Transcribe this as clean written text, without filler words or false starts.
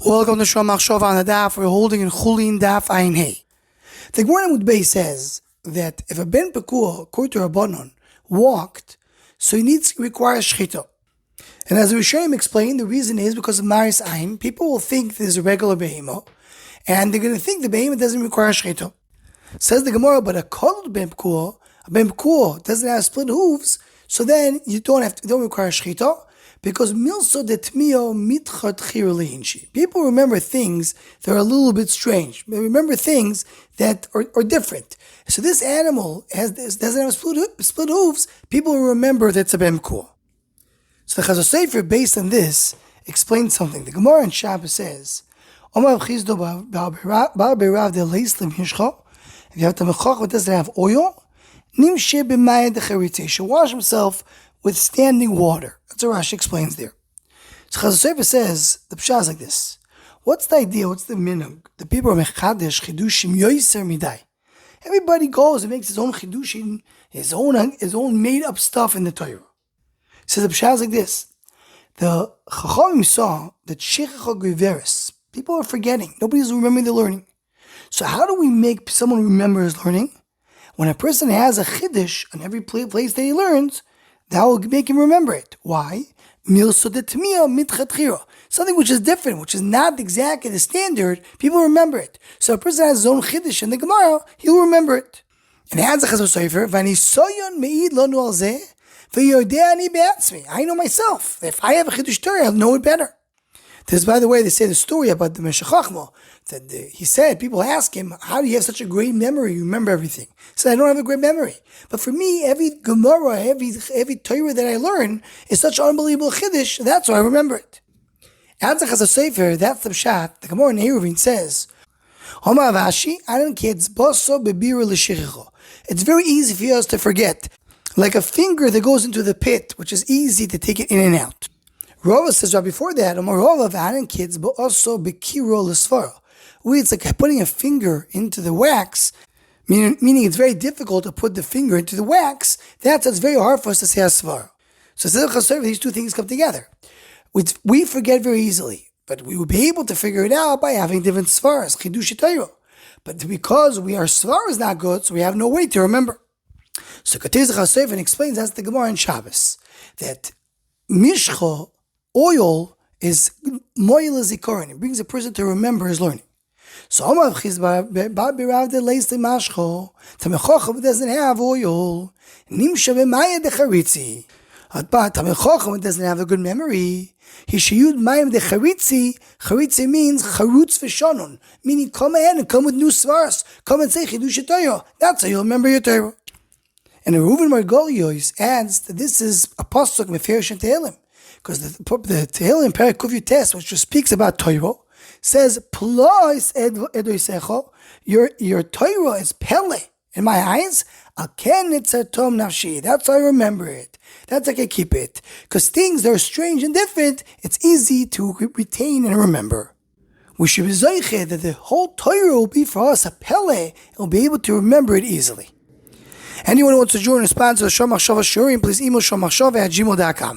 Welcome to Shom Machshava on the Daf. We're holding in Chulin Daf Ayin Hey. The Gemara in Mudbei says that if a ben pekuah, according to Rabbanon, walked, so he requires shchita. And as the Rishonim explained, the reason is because of Maris Ayin. People will think there's a regular behemoth, and they're going to think the behemoth doesn't require shchita. Says the Gemara, but a ben pekuah doesn't have split hooves, so then you don't require shchita. Because milso detmio mitchat chiruleinshi. People remember things that are a little bit strange. They remember things that are different. So this animal doesn't have split hooves. People will remember that's a ben pekuah. So the Chazal Sofer, based on this, explains something. The Gemara in Shabbos says, if you have the mechach that doesn't have oil, nimshe b'mayad decharitze. He should wash himself with standing water. That's what Rashi explains there. So Chazal Sofer says, the pshat is like this. What's the idea? What's the minhag? The people are mechadesh chidushim yoiser midai. Everybody goes and makes his own chidushim, his own made up stuff in the Torah. So the pshat is like this. The Chachamim saw that shechicha geveres. People are forgetting. Nobody's remembering the learning. So how do we make someone remember his learning? When a person has a chiddush on every place that he learns, that will make him remember it. Why? Something which is different, which is not exactly the standard, people remember it. So a person has his own chiddush in the Gemara, he'll remember it. And as a Chazal Sofer, I know myself. If I have a chiddush Torah, I'll know it better. This, by the way, they say the story about the Meshech Chochmah, that he said, people ask him, how do you have such a great memory? You remember everything. He said, I don't have a great memory. But for me, every Gemara, every Torah that I learn is such unbelievable chiddush, that's why I remember it. As a Chazal Sofer, that's the pshat. The Gemara in Eruvin says, it's very easy for us to forget. Like a finger that goes into the pit, which is easy to take it in and out. Rava says right before that, kids, but also bekiro l'svara. It's like putting a finger into the wax, meaning it's very difficult to put the finger into the wax. It's very hard for us to say asvara. So these two things come together. We forget very easily, but we will be able to figure it out by having different svaras, chidush Torah. But because our svara is not good, so we have no way to remember. So Chazal Sofer explains, that's the Gemara in Shabbos, that mishcha, oil, is moil zikaron. It brings a person to remember his learning. So the mechach doesn't have oil. But the mechach doesn't have a good memory. He should use mayim de charitzi. Charitzi means charutz v'shanon, meaning come ahead and come with new svaras. Come and say chidush Torah. That's how you'll remember your Torah. And Reuven Margolios adds that this is a pasuk meferish in Tehillim, because the Tehillim Perek Kuf Yutes, which just speaks about Torah, says plus edoisecho, your Torah is pele in my eyes. Aken etzatom nafshi. That's how I remember it. That's how I keep it. Because things that are strange and different, it's easy to retain and remember. We should be zoiche that the whole Torah will be for us a pele, and we'll be able to remember it easily. Anyone who wants to join and sponsor the Shom Machshava Shurim, please email shommachshava@gmail.com.